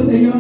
Seigneur.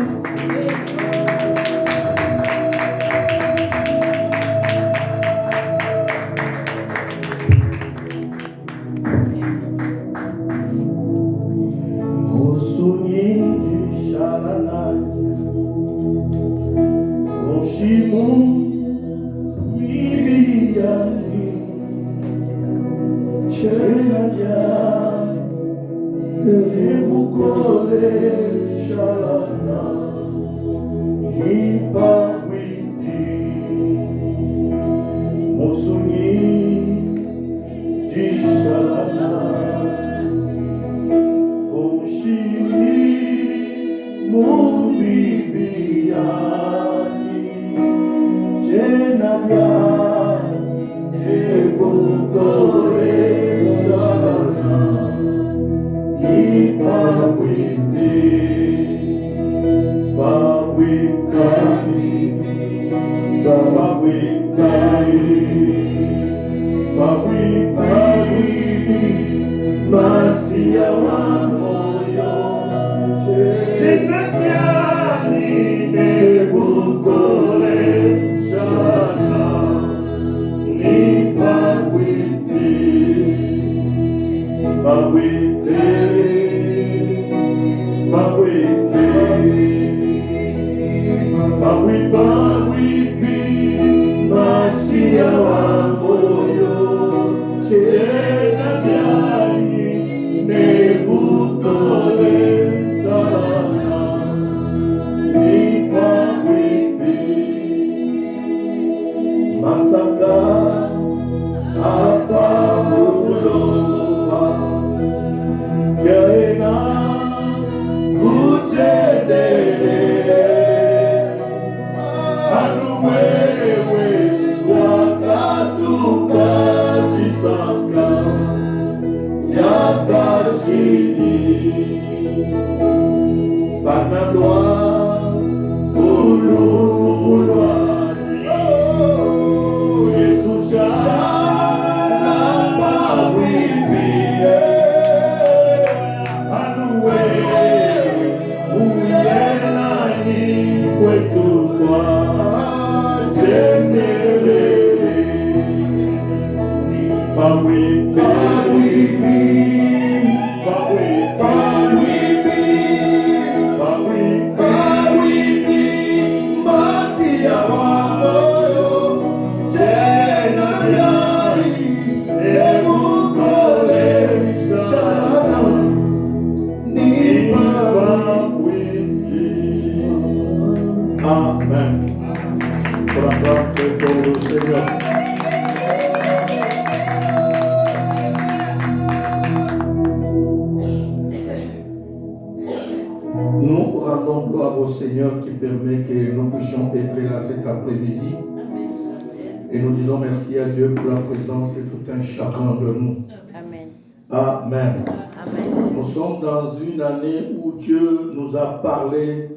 Chacun de nous. Amen. Amen. Amen. Nous sommes dans une année où Dieu nous a parlé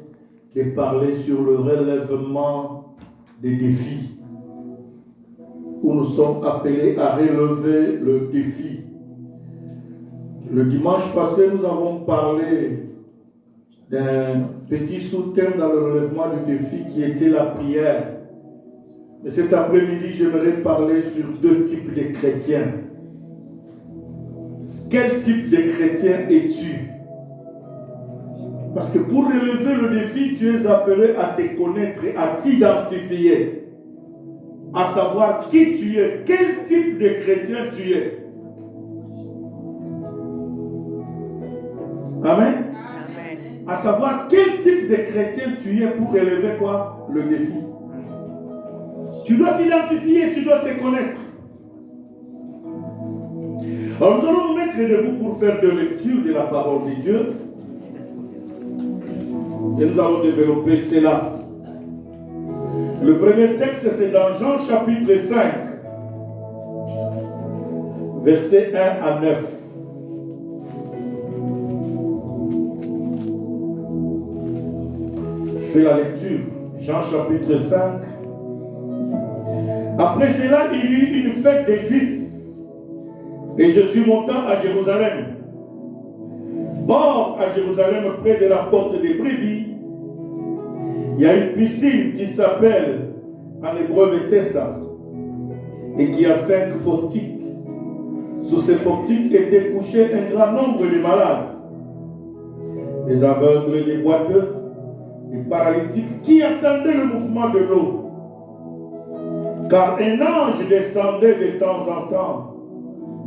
sur le relèvement des défis. Où nous sommes appelés à relever le défi. Le dimanche passé, nous avons parlé d'un petit sous-thème dans le relèvement du défi qui était la prière. Mais cet après-midi, j'aimerais parler sur deux types de chrétiens. Quel type de chrétien es-tu? Parce que pour relever le défi, tu es appelé à te connaître, à t'identifier, à savoir qui tu es, quel type de chrétien tu es. Amen. Amen. À savoir quel type de chrétien tu es pour relever quoi? Le défi. Tu dois t'identifier, tu dois te connaître. Alors nous allons nous mettre debout pour faire de lecture de la parole de Dieu. Et nous allons développer cela. Le premier texte, c'est dans Jean chapitre 5, versets 1 à 9. Je fais la lecture. Jean chapitre 5. Après cela, il y eut une fête des Juifs. Et Jésus monta à Jérusalem. Or, à Jérusalem, près de la porte des brebis, Il y a une piscine qui s'appelle en hébreu Bethesda et qui a 5 portiques. Sous ces portiques étaient couchés un grand nombre de malades, des aveugles, des boiteux, des paralytiques qui attendaient le mouvement de l'eau. Car un ange descendait de temps en temps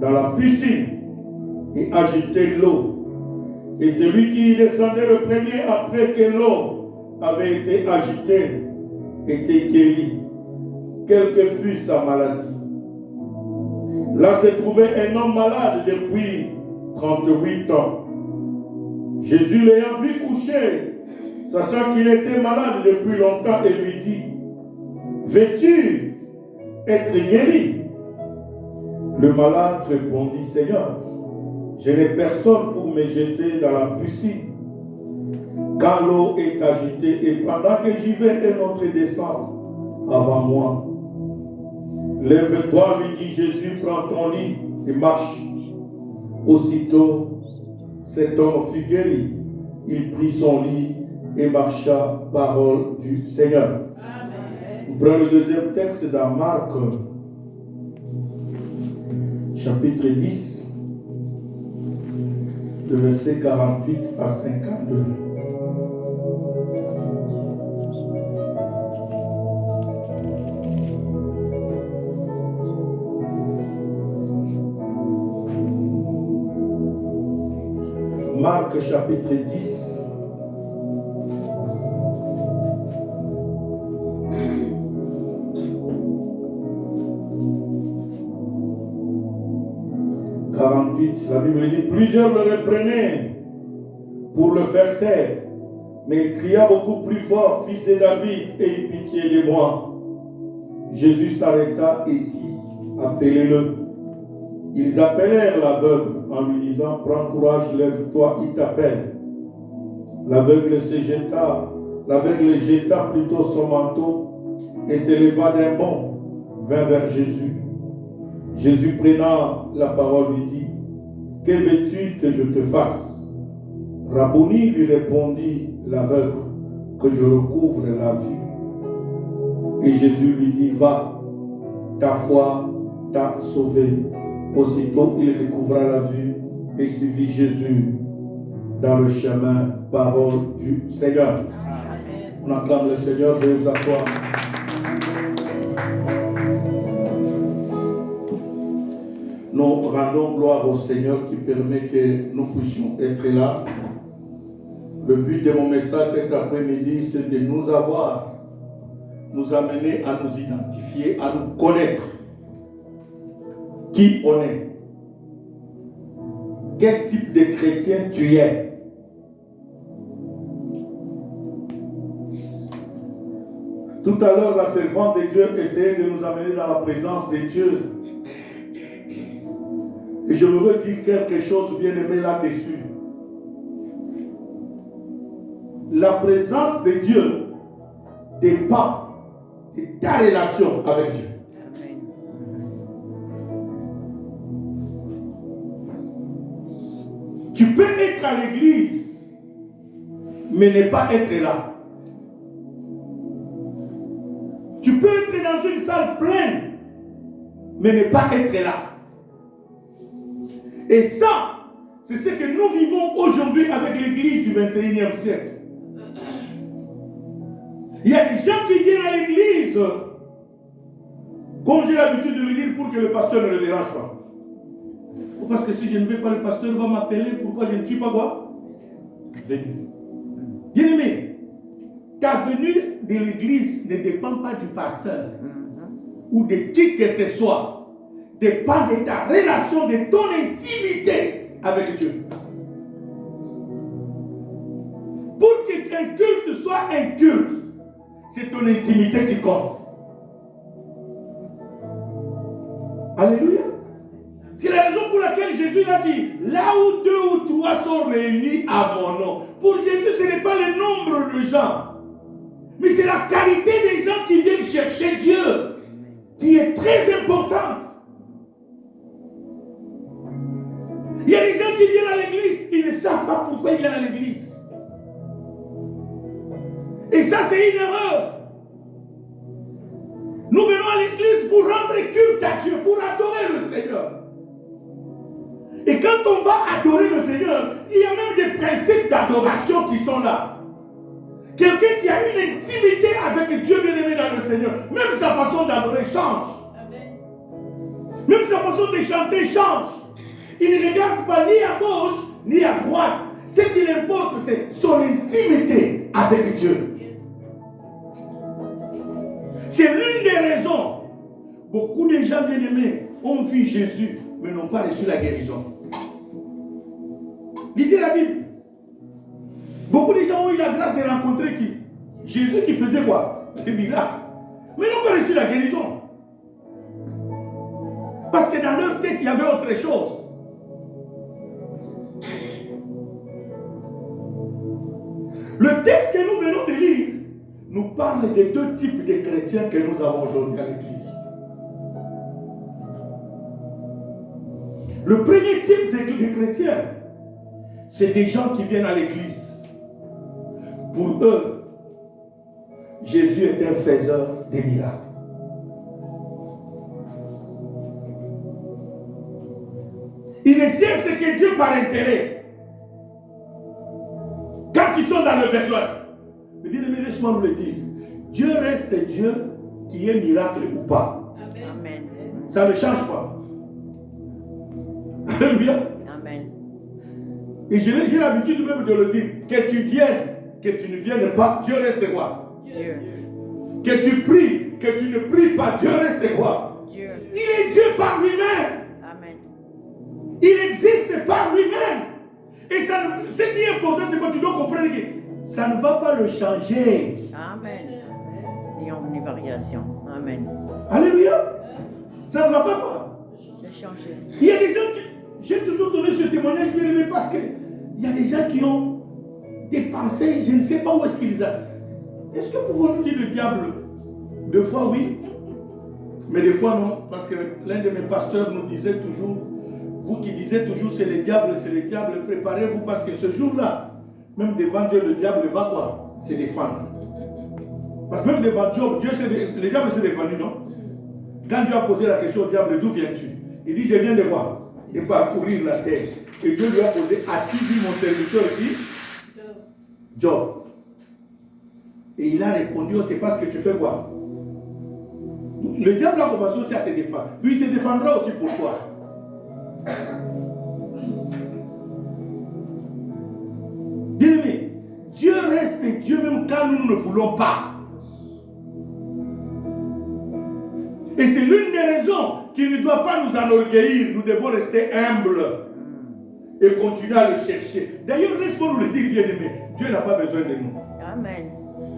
dans la piscine et agitait l'eau. Et celui qui descendait le premier après que l'eau avait été agitée était guéri, quelle que fût sa maladie. Là se trouvait un homme malade depuis 38 ans. Jésus l'ayant vu coucher, sachant qu'il était malade depuis longtemps, et lui dit: veux-tu être guéri? Le malade répondit: Seigneur, je n'ai personne pour me jeter dans la piscine quand l'eau est agitée, et pendant que j'y vais, un autre descend avant moi. Lève-toi, lui dit Jésus, prends ton lit et marche. Aussitôt, cet homme fut guéri. Il prit son lit et marcha. Parole du Seigneur. Amen. On prend le deuxième texte dans Marc, chapitre 10, le verset 48 à 52. Marc chapitre 10. La Bible dit: plusieurs le reprenaient pour le faire taire, mais il cria beaucoup plus fort: Fils de David, aie pitié de moi. Jésus s'arrêta et dit: appelez-le. Ils appelèrent l'aveugle en lui disant: prends courage, lève-toi, il t'appelle. L'aveugle jeta plutôt son manteau et se leva d'un bond, vint vers Jésus. Jésus prenant la parole lui dit: que veux-tu que je te fasse? Rabboni, lui répondit l'aveugle, que je recouvre la vue. Et Jésus lui dit: va, ta foi t'a sauvé. Aussitôt il recouvra la vue et suivit Jésus dans le chemin. Parole du Seigneur. Amen. On acclame le Seigneur, veuillez vous asseoir. Nous rendons gloire au Seigneur qui permet que nous puissions être là. Le but de mon message cet après-midi, c'est de nous amener à nous identifier, à nous connaître qui on est. Quel type de chrétien tu es. Tout à l'heure, la servante de Dieu essayait de nous amener dans la présence de Dieu. Et je voudrais dire quelque chose bien aimé là-dessus. La présence de Dieu dépend de ta relation avec Dieu. Tu peux être à l'église, mais ne pas être là. Tu peux être dans une salle pleine, mais ne pas être là. Et ça, c'est ce que nous vivons aujourd'hui avec l'église du 21e siècle. Il y a des gens qui viennent à l'église, comme j'ai l'habitude de le dire, pour que le pasteur ne le dérange pas. Parce que si je ne vais pas, le pasteur va m'appeler. Pourquoi je ne suis pas quoi? Venu. Bien-aimé, ta venue de l'église ne dépend pas du pasteur ou de qui que ce soit. Dépend de ta relation, de ton intimité avec Dieu. Pour qu'un culte soit un culte, c'est ton intimité qui compte. Alléluia. C'est la raison pour laquelle Jésus a dit: là où 2 ou 3 sont réunis à mon nom. Pour Jésus, ce n'est pas le nombre de gens, mais c'est la qualité des gens qui viennent chercher Dieu qui est très importante. Il y a des gens qui viennent à l'église, ils ne savent pas pourquoi ils viennent à l'église. Et ça, c'est une erreur. Nous venons à l'église pour rendre culte à Dieu, pour adorer le Seigneur. Et quand on va adorer le Seigneur, il y a même des principes d'adoration qui sont là. Quelqu'un qui a une intimité avec Dieu bien-aimé dans le Seigneur, même sa façon d'adorer change. Même sa façon de chanter change. Il ne regarde pas ni à gauche, ni à droite. Ce qui l'importe, c'est son intimité avec Dieu. C'est l'une des raisons. Beaucoup de gens bien-aimés ont vu Jésus, mais n'ont pas reçu la guérison. Lisez la Bible. Beaucoup de gens ont eu la grâce de rencontrer qui? Jésus qui faisait quoi? Les miracles. Mais n'ont pas reçu la guérison. Parce que dans leur tête, il y avait autre chose. Le texte que nous venons de lire nous parle des deux types de chrétiens que nous avons aujourd'hui à l'église. Le premier type de chrétiens, c'est des gens qui viennent à l'église. Pour eux, Jésus est un faiseur des miracles. Ils ne cherchent que Dieu par intérêt. Quand ils sont dans le besoin, mais laisse-moi vous le dire. Dieu reste Dieu qui est miracle ou pas. Amen. Ça ne change pas. Alléluia. Amen. Et j'ai l'habitude même de le dire. Que tu viennes, que tu ne viennes pas, Dieu reste quoi? Dieu. Que tu pries, que tu ne pries pas, Dieu reste quoi? Dieu. Il est Dieu par lui-même. Amen. Il existe par lui-même. Et ça, ce qui est important, c'est que tu dois comprendre que ça ne va pas le changer. Amen. Il y a une variation. Amen. Alléluia. Ça ne va pas le changer. Il y a des gens qui... J'ai toujours donné ce témoignage, je l'ai aimé parce qu'il y a des gens qui ont des pensées, je ne sais pas où est-ce qu'ils ont. Est-ce que pouvons-nous dire le diable? Deux fois oui, mais des fois non. Parce que l'un de mes pasteurs nous disait toujours, vous qui disiez toujours c'est le diable, préparez-vous parce que ce jour-là, même devant Dieu, le diable va quoi? Se défendre. Parce que même devant Job, le diable s'est défendu, non? Quand Dieu a posé la question au diable, d'où viens-tu? Il dit, je viens de quoi? De parcourir la terre. Et Dieu lui a posé, as-tu vu mon serviteur qui? Job. Et il a répondu, c'est parce que tu fais quoi? Le diable a commencé aussi à se défendre. Lui, il se défendra aussi pourquoi? Bien-aimé, Dieu reste Dieu même quand nous ne voulons pas. Et c'est l'une des raisons qui ne doit pas nous enorgueillir. Nous devons rester humbles et continuer à le chercher. D'ailleurs, laisse-moi nous le dire, bien-aimé. Dieu n'a pas besoin de nous. Amen.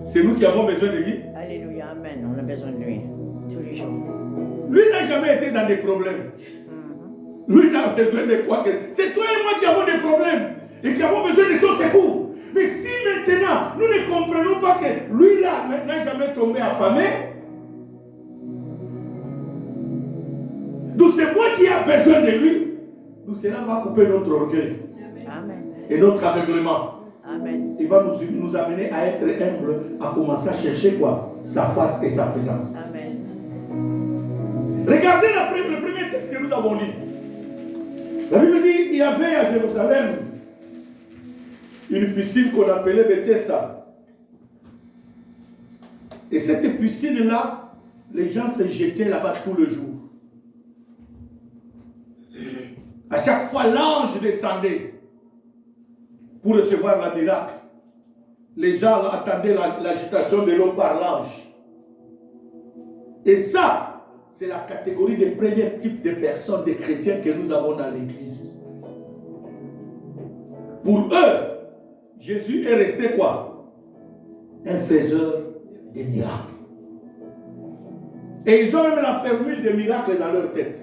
C'est nous qui avons besoin de lui. Alléluia, amen. On a besoin de lui tous les jours. Lui n'a jamais été dans des problèmes. Lui n'a besoin de quoi que... C'est toi et moi qui avons des problèmes et qui avons besoin de son secours. Mais si maintenant, nous ne comprenons pas que lui là n'a jamais tombé affamé, donc c'est moi qui ai besoin de lui, donc cela va couper notre orgueil. Amen. Et notre aveuglement. Amen. Il va nous amener à être humble, à commencer à chercher quoi? Sa face et sa présence. Amen. Regardez le premier texte que nous avons lu. La Bible dit qu'il y avait à Jérusalem une piscine qu'on appelait Bethesda. Et cette piscine-là, les gens se jetaient là-bas tout le jour. À chaque fois, l'ange descendait pour recevoir la miracle. Les gens attendaient l'agitation de l'eau par l'ange. Et ça, c'est la catégorie des premiers types de personnes, des chrétiens que nous avons dans l'église. Pour eux, Jésus est resté quoi? Un faiseur des miracles. Et ils ont même la formule des miracles dans leur tête.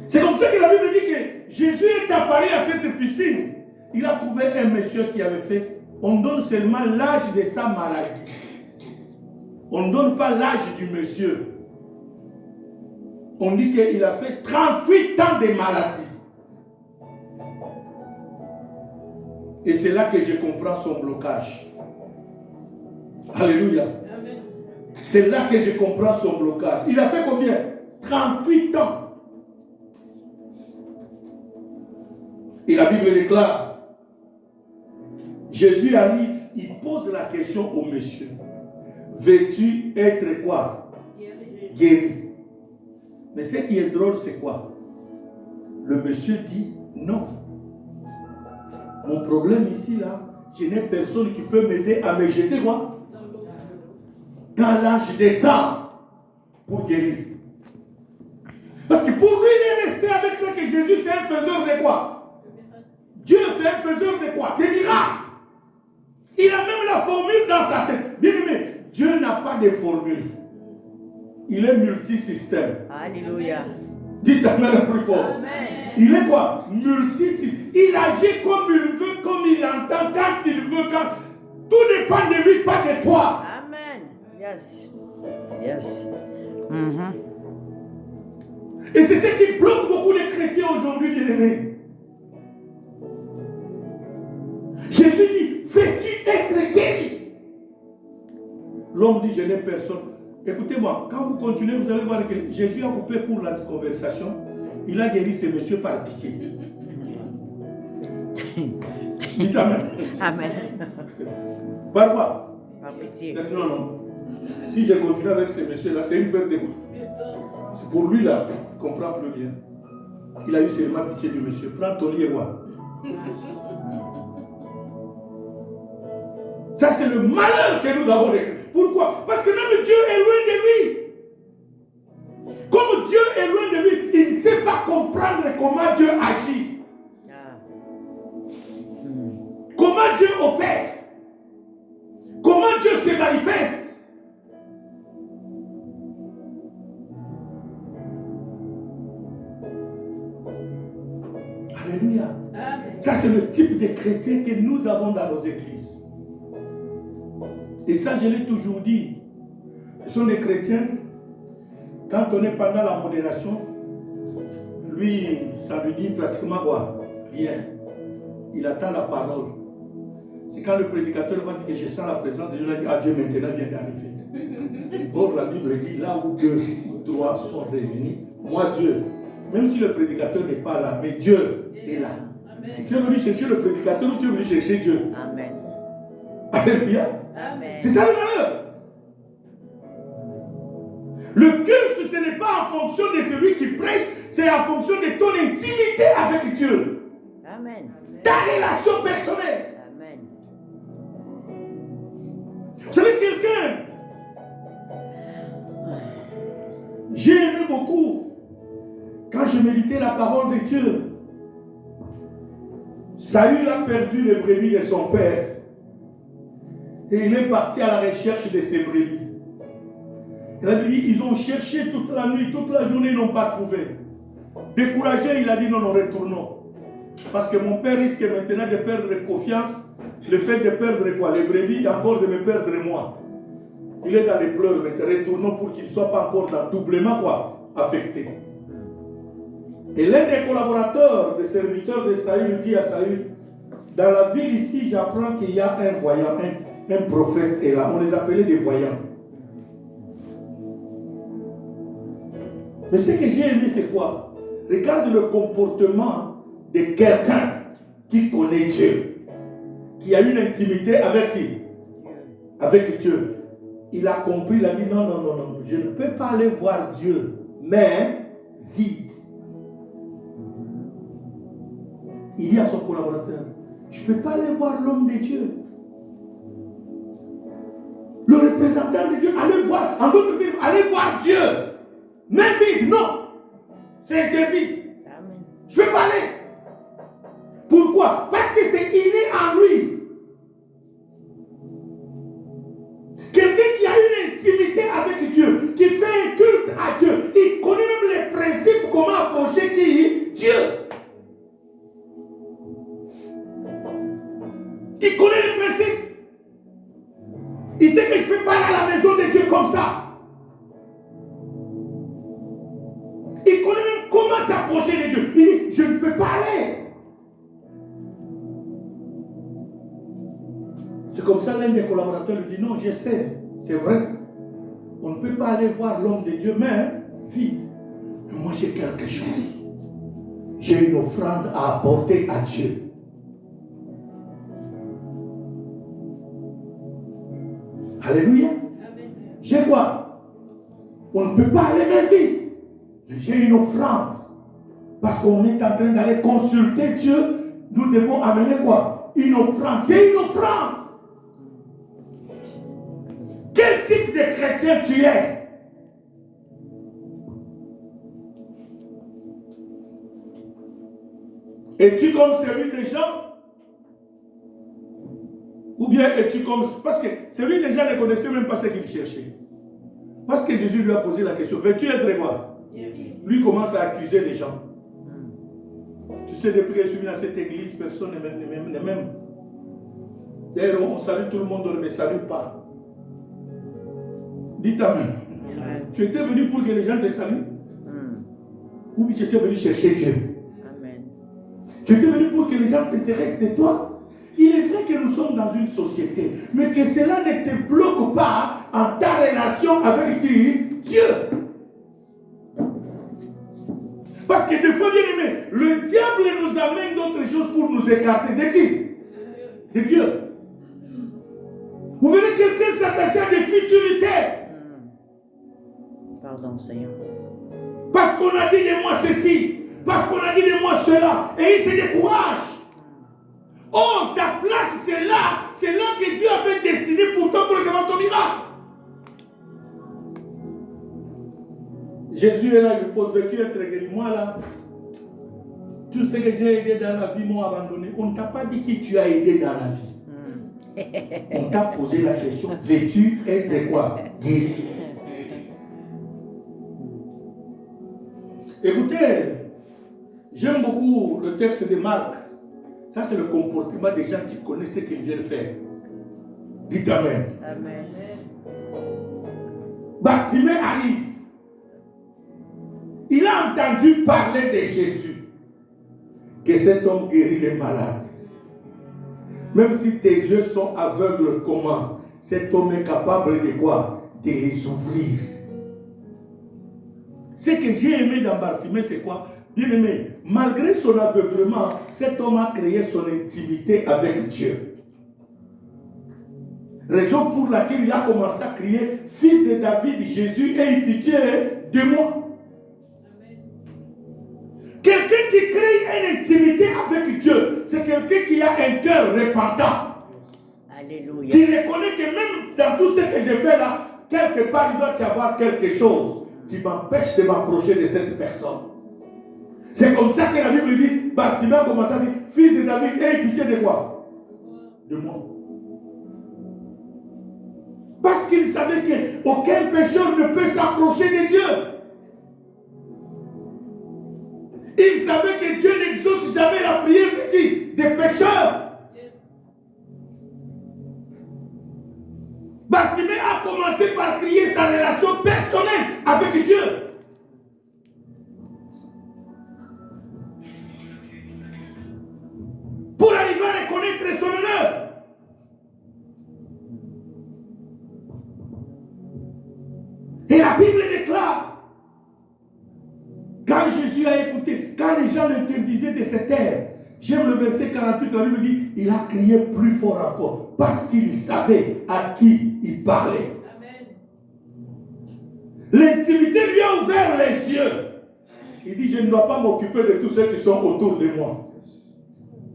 C'est comme ça que la Bible dit que Jésus est apparu à cette piscine. Il a trouvé un monsieur qui avait fait, on donne seulement l'âge de sa maladie. On ne donne pas l'âge du monsieur. On dit qu'il a fait 38 ans de maladie. Et c'est là que je comprends son blocage. Alléluia. C'est là que je comprends son blocage. Il a fait combien? 38 ans. Et la Bible déclare, Jésus arrive, il pose la question au monsieur. Veux-tu être quoi? Guéri. Mais ce qui est drôle, c'est quoi? Le monsieur dit non. Mon problème ici, là, je n'ai personne qui peut m'aider à me jeter quoi? Dans l'âge des sang pour guérir. Parce que pour lui, il est resté avec ça que Jésus, c'est un faiseur de quoi? Dieu, c'est un faiseur de quoi? Des miracles. Il a même la formule dans sa tête. Bien aimé, Dieu n'a pas de formule. Il est multisystème. Alléluia. Dites Amen le plus fort. Amen. Il est quoi? Multisystème. Il agit comme il veut, comme il entend, quand il veut, quand. Tout dépend de lui, pas de toi. Amen. Yes. Yes. Et c'est ce qui bloque beaucoup de chrétiens aujourd'hui, bien-aimés. Jésus dit, veux-tu être guéri? L'homme dit, je n'ai personne. Écoutez-moi, quand vous continuez, vous allez voir que Jésus a coupé pour la conversation. Il a guéri ce monsieur par pitié. Dites Amen. Amen. Par quoi? Par pitié. Non, non. Si je continue avec ce monsieur-là, c'est une perte de quoi? C'est pour lui, là, il ne comprend plus rien. Il a eu seulement pitié du monsieur. Prends ton lit et vois. Ça, c'est le malheur que nous avons vécu. Pourquoi? Parce que même Dieu est loin de lui. Comme Dieu est loin de lui, il ne sait pas comprendre comment Dieu agit. Comment Dieu opère. Comment Dieu se manifeste. Alléluia. Amen. Ça, c'est le type de chrétiens que nous avons dans nos églises. Et ça, je l'ai toujours dit. Ce sont des chrétiens, quand on est pendant la modération, lui, ça lui dit pratiquement quoi? Rien. Il attend la parole. C'est quand le prédicateur va dire que je sens la présence de Dieu, il dit, ah, Dieu maintenant vient d'arriver. Or, la Bible dit, là où 2 ou 3 sont réunis, moi Dieu, même si le prédicateur n'est pas là, mais Dieu est là. Amen. Tu es venu chercher le prédicateur ou tu es venu chercher Dieu? Amen. Alléluia. Amen. C'est ça le malheur. Le culte, ce n'est pas en fonction de celui qui prêche, c'est en fonction de ton intimité avec Dieu. Amen. Ta relation personnelle. Amen. Vous savez, quelqu'un, j'ai aimé beaucoup quand je méditais la parole de Dieu. Saül a perdu les brebis de son père. Et il est parti à la recherche de ses brebis. Il a dit, ils ont cherché toute la nuit, toute la journée, ils n'ont pas trouvé. Découragé, il a dit, non, non, retournons. Parce que mon père risque maintenant de perdre confiance. Le fait de perdre quoi? Les brebis, encore de me perdre moi. Il est dans les pleurs, mais retournons pour qu'il ne soit pas encore dans doublement quoi? Affecté. Et l'un des collaborateurs, des serviteurs de Saül, dit à Saül, dans la ville ici, j'apprends qu'il y a un voyant, un prophète est là. On les appelait des voyants. Mais ce que j'ai aimé, c'est quoi? Regarde le comportement de quelqu'un qui connaît Dieu, qui a une intimité avec qui? Avec Dieu. Il a compris, il a dit non, non, non, non, je ne peux pas aller voir Dieu, mais vide. Il dit à son collaborateur, je ne peux pas aller voir l'homme de Dieu. Le représentant de Dieu, allez voir, en d'autres termes, allez voir Dieu. Mais vide, non. C'est interdit. Amen. Je ne peux pas aller. Pourquoi? Parce que c'est inné en lui. Quelqu'un qui a une intimité avec Dieu, qui fait un culte à Dieu, il connaît même les principes, comment approcher qui? Dieu. Il connaît les principes. Il sait que je ne peux pas aller à la maison de Dieu comme ça. Il connaît même comment s'approcher de Dieu. Il dit, je ne peux pas aller. C'est comme ça, l'un des collaborateurs lui dit, non, je sais, c'est vrai. On ne peut pas aller voir l'homme de Dieu, mais vite. Mais moi, j'ai quelque chose. J'ai une offrande à apporter à Dieu. Alléluia. J'ai quoi? On ne peut pas aller même vite. Mais j'ai une offrande. Parce qu'on est en train d'aller consulter Dieu. Nous devons amener quoi? Une offrande. J'ai une offrande. Quel type de chrétien tu es? Es-tu comme celui des gens? Ou bien es-tu comme... Parce que celui des gens ne connaissait même pas ce qu'il cherchait. Parce que Jésus lui a posé la question, veux-tu être quoi? Lui commence à accuser les gens. Tu sais, depuis que je suis venu dans cette église, personne ne m'aime. D'ailleurs, on salue tout le monde, on ne me salue pas. Dites Amen. Tu étais venu pour que les gens te saluent? Ou bien tu étais venu chercher Dieu? Amen. Tu étais venu pour que les gens s'intéressent de toi? Il est vrai que nous sommes dans une société, mais que cela ne te bloque pas en ta relation avec qui? Dieu. Parce que des fois, bien aimé, le diable nous amène d'autres choses pour nous écarter. De qui? De Dieu. Vous verrez quelqu'un s'attacher à des futurités. Pardon, Seigneur. Parce qu'on a dit de moi ceci, parce qu'on a dit de moi cela, et il se décourage. Oh, ta place, c'est là que Dieu avait destiné pour toi pour recevoir ton miracle. Jésus est là, il lui pose, veux-tu être guéri? Moi là, tout ce que j'ai aidé dans la vie m'ont abandonné. On ne t'a pas dit qui tu as aidé dans la vie. On t'a posé la question, veux-tu être quoi? Guéri. Écoutez, j'aime beaucoup le texte de Marc. Ça, c'est le comportement des gens qui connaissent ce qu'ils viennent faire. Dites Amen. Amen. Bartimée arrive. Il a entendu parler de Jésus. Que cet homme guérit les malades. Même si tes yeux sont aveugles, comment? Cet homme est capable de quoi? De les ouvrir. Ce que j'ai aimé dans Bartimée, c'est quoi? Bien aimé, malgré son aveuglement, cet homme a créé son intimité avec Dieu. Raison pour laquelle il a commencé à crier, Fils de David, Jésus, aie pitié de moi. Amen. Quelqu'un qui crée une intimité avec Dieu, c'est quelqu'un qui a un cœur repentant. Alléluia. Qui reconnaît que même dans tout ce que je fais là, quelque part il doit y avoir quelque chose qui m'empêche de m'approcher de cette personne. C'est comme ça que la Bible dit, Bartimée a commencé à dire, Fils de David, aie pitié de quoi? De moi. Parce qu'il savait qu'aucun pécheur ne peut s'approcher de Dieu. Il savait que Dieu n'exauce jamais la prière de qui? Des pécheurs. Bartimée a commencé par crier sa relation personnelle avec Dieu. Pour arriver à reconnaître son honneur. Et la Bible déclare, quand Jésus a écouté, quand les gens l'interdisaient de se taire, j'aime le verset 48, la Bible dit, il a crié plus fort encore, parce qu'il savait à qui il parlait. Amen. L'intimité lui a ouvert les yeux. Il dit, je ne dois pas m'occuper de tous ceux qui sont autour de moi.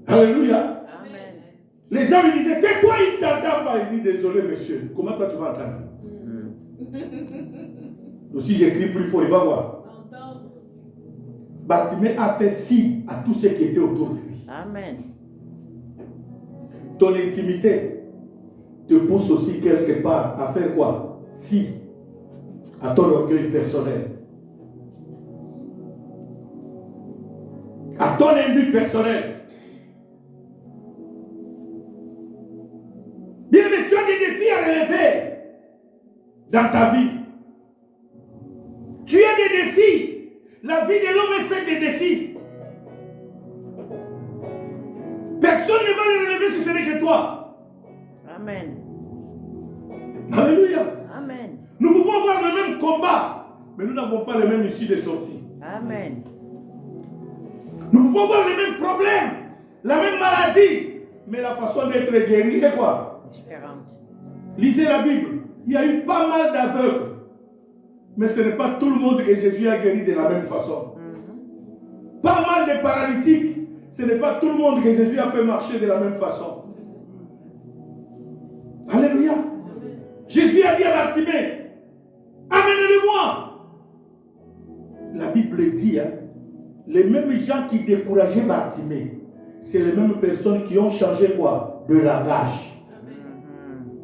Alléluia. Amen. Les gens lui disaient, tais-toi, il ne t'entend pas. Il dit, désolé monsieur, comment toi tu vas entendre? Si j'écris plus fort, il va voir. Bartimée a fait fi à tous ceux qui étaient autour de lui. Amen. Ton intimité te pousse aussi quelque part à faire quoi? Fi à ton orgueil personnel. À ton ennemi personnel. Bien aimé, tu as des défis à relever dans ta vie. Tu as des défis. La vie de l'homme est faite de défis. Personne ne va les relever si ce n'est que toi. Amen. Alléluia. Amen. Nous pouvons avoir le même combat, mais nous n'avons pas le même issue de sortie. Amen. Nous pouvons avoir les mêmes problèmes, la même maladie, mais la façon d'être guéri est quoi? Différente. Lisez la Bible. Il y a eu pas mal d'aveugles, mais ce n'est pas tout le monde que Jésus a guéri de la même façon. Pas mal de paralytiques, ce n'est pas tout le monde que Jésus a fait marcher de la même façon. Alléluia. Jésus a dit à Bartimée, amène-le-moi. La Bible dit, hein, les mêmes gens qui décourageaient Bartimée, c'est les mêmes personnes qui ont changé quoi? De langage.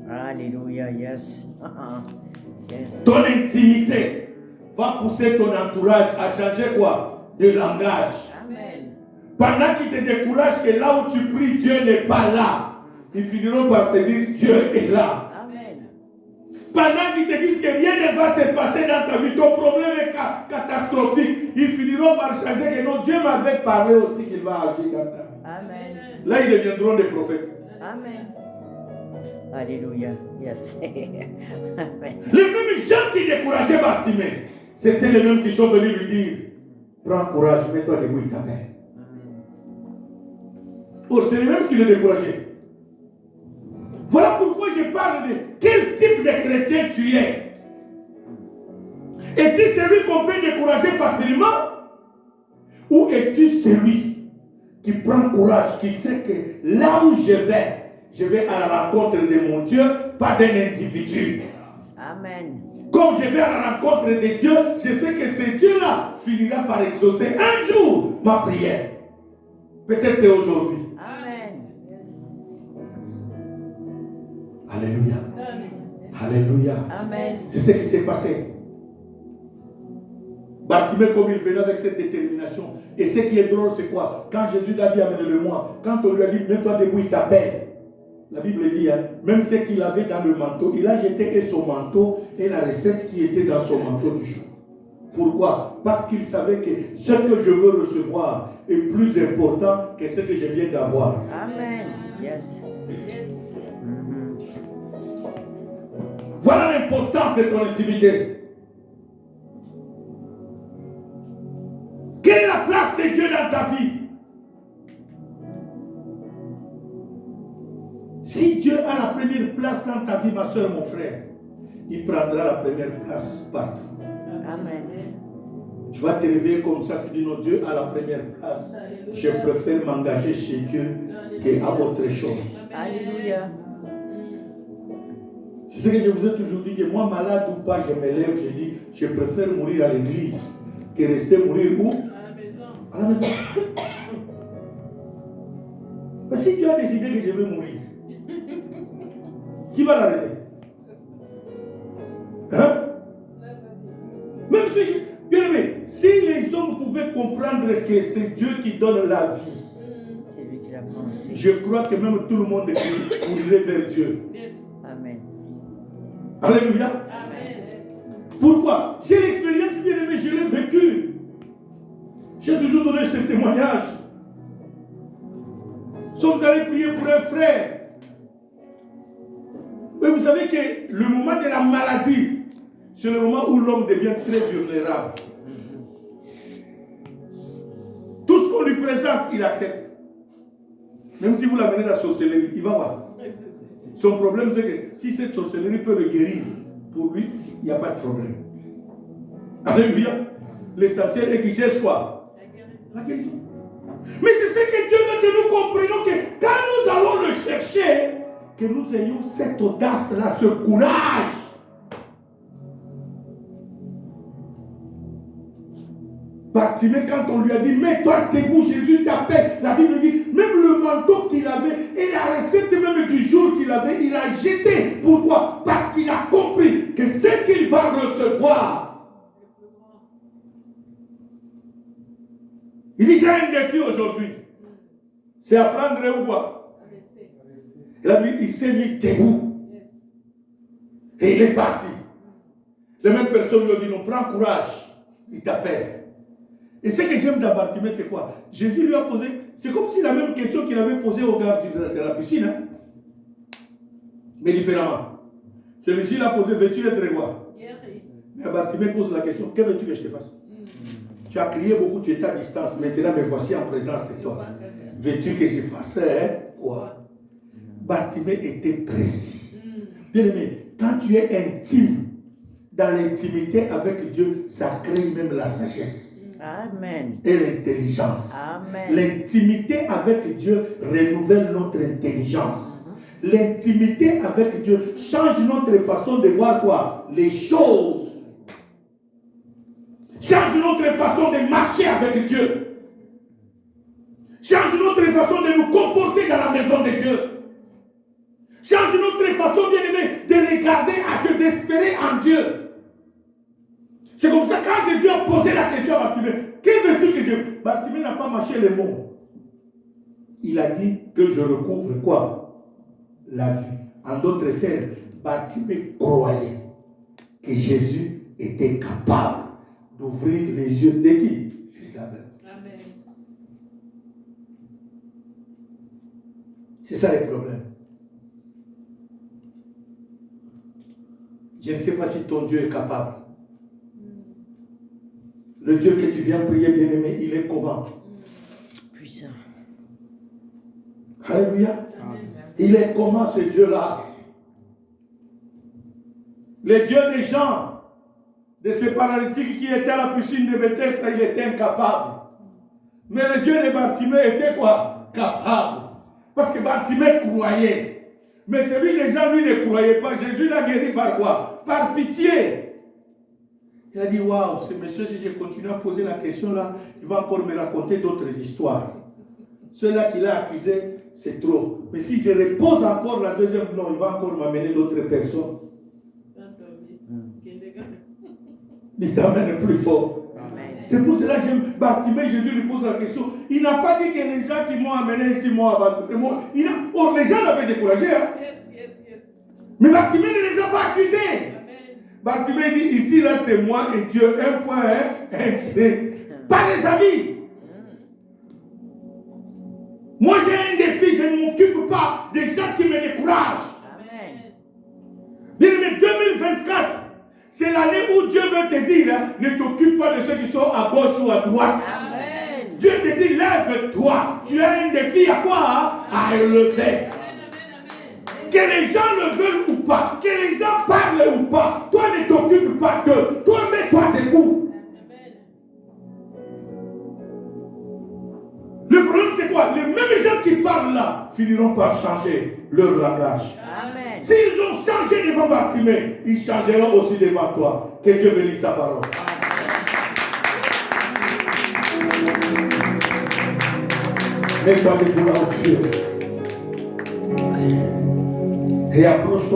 Alléluia, yes. Yes. Ton intimité va pousser ton entourage à changer quoi? De langage. Amen. Pendant qu'ils te découragent que là où tu pries, Dieu n'est pas là, ils finiront par te dire Dieu est là. Amen. Pendant qu'ils te disent que rien ne va se passer dans ta vie, ton problème est catastrophique, ils finiront par changer que non, Dieu m'avait parlé aussi qu'il va agir dans ta vie. Amen. Là, ils deviendront des prophètes. Amen. Alléluia. Yes. Amen. Les mêmes gens qui décourageaient Bartimée, c'était les mêmes qui sont venus lui dire prends courage, mets-toi debout, il t'appelle. Oh, c'est les mêmes qui le décourageaient. Voilà pourquoi je parle de quel type de chrétien tu es. Es-tu celui qu'on peut décourager facilement? Ou es-tu celui qui prend courage, qui sait que là où je vais à la rencontre de mon Dieu, pas d'un individu. Amen. Comme je vais à la rencontre de Dieu, je sais que ce Dieu-là finira par exaucer un jour ma prière. Peut-être c'est aujourd'hui. Amen. Alléluia. Alléluia. Amen. C'est ce qui s'est passé. Bartimée, comme il venait avec cette détermination. Et ce qui est drôle, c'est quoi? Quand Jésus l'a dit, amène-le-moi. Quand on lui a dit, mets-toi debout, il t'appelle. La Bible dit, hein, même ce qu'il avait dans le manteau, il a jeté et son manteau et la recette qui était dans son manteau du jour. Pourquoi? Parce qu'il savait que ce que je veux recevoir est plus important que ce que je viens d'avoir. Amen. Yes. Yes. Voilà l'importance de ton intimité. Quelle est la place de Dieu dans ta vie? Si Dieu a la première place dans ta vie, ma soeur, mon frère, il prendra la première place partout. Amen. Tu vas te réveiller comme ça, tu dis non, Dieu a la première place. Je préfère m'engager chez Dieu qu'à autre chose. Alléluia. C'est ce que je vous ai toujours dit, que moi, malade ou pas, je me lève, je dis, je préfère mourir à l'église que rester mourir où? À la maison. Mais si Dieu a décidé que je vais mourir, qui va l'arrêter? Hein? Même si, bien aimé, si les hommes pouvaient comprendre que c'est Dieu qui donne la vie, c'est lui qui l'a pensé. Je crois que même tout le monde courrait vers Dieu. Amen. Alléluia. Amen. Pourquoi? J'ai l'expérience, bien aimé, je l'ai vécu. J'ai toujours donné ce témoignage. Nous sommes allés prier pour un frère. Mais vous savez que le moment de la maladie, c'est le moment où l'homme devient très vulnérable. Tout ce qu'on lui présente, il accepte. Même si vous l'amenez à la sorcellerie, il va voir. Son problème, c'est que si cette sorcellerie peut le guérir, pour lui, il n'y a pas de problème. Alléluia. L'essentiel est qu'il cherche quoi? La guérison. Mais c'est ce que Dieu veut que nous comprenions, que quand nous allons le chercher, que nous ayons cette audace-là, ce courage. Bartimée, quand on lui a dit, mets-toi debout, Jésus t'appelle. La Bible dit, même le manteau qu'il avait et la recette même du jour qu'il avait, il a jeté. Pourquoi? Parce qu'il a compris que ce qu'il va recevoir. Il dit, j'ai un défi aujourd'hui. C'est apprendre ou quoi? Il s'est mis debout. Et il est parti. Les mêmes personnes lui ont dit, non, prends courage. Il t'appelle. Et ce que j'aime dans Bartimée, c'est quoi? Jésus lui a posé, c'est comme si la même question qu'il avait posée au gars de la piscine. Hein? Mais différemment. Celui-ci l'a posé, veux-tu être quoi? Mais Bartimée pose la question, que veux-tu que je te fasse? Tu as crié beaucoup, tu étais à distance. Maintenant, me voici en présence de toi. Veux-tu que je fasse quoi? Bartimée était précis. Bien aimé, quand tu es intime, dans l'intimité avec Dieu, ça crée même la sagesse. Amen. Et l'intelligence. Amen. L'intimité avec Dieu renouvelle notre intelligence. L'intimité avec Dieu change notre façon de voir quoi? Les choses. Change notre façon de marcher avec Dieu. Change notre façon de nous comporter dans la maison de Dieu. Change notre façon, bien aimé, de regarder à Dieu, d'espérer en Dieu. C'est comme ça quand Jésus a posé la question à Bartimée, que veux-tu que je... Bartimée n'a pas mâché les mots. Il a dit que je recouvre quoi? La vie. En d'autres termes, Bartimée croyait que Jésus était capable d'ouvrir les yeux de qui? Isabelle. Amen. C'est ça le problème. Je ne sais pas si ton Dieu est capable. Le Dieu que tu viens prier, bien-aimé, il est comment? Puissant. Alléluia. Il est comment ce Dieu-là? Le Dieu des gens, de ces paralytiques qui étaient à la piscine de Bethesda, il était incapable. Mais le Dieu de Bartimée était quoi? Capable. Parce que Bartimée croyait. Mais celui des gens, lui, ne croyait pas. Jésus l'a guéri par quoi? Par pitié. Il a dit, waouh, ce monsieur, si je continue à poser la question là, il va encore me raconter d'autres histoires. Ceux-là qu'il a accusé, c'est trop. Mais si je repose encore la deuxième, non, il va encore m'amener d'autres personnes. Il t'amène plus fort. C'est pour cela que j'aime Bartimée, Jésus lui pose la question. Il n'a pas dit que les gens qui m'ont amené ici m'ont abandonné. Or, les gens l'avaient découragé. Hein? Mais Bartimée ne les a pas accusés. Bartimée dit, ici, là, c'est moi et Dieu. Un point, un trait. Pas les amis. Moi, j'ai un défi, je ne m'occupe pas des gens qui me découragent. Amen. Bien aimé, 2024, c'est l'année où Dieu veut te dire, hein, ne t'occupe pas de ceux qui sont à gauche ou à droite. Amen. Dieu te dit, lève-toi. Tu as un défi à quoi? Hein? À élever. Que les gens le veulent ou pas, que les gens parlent ou pas, toi ne t'occupes pas d'eux. Toi, mets-toi debout. Le problème, c'est quoi? Les mêmes gens qui parlent là finiront par changer leur langage. Amen. S'ils ont changé devant Bartimée, ils changeront aussi devant toi. Que Dieu bénisse sa parole. Mets-toi debout là où tu es. Et approche-toi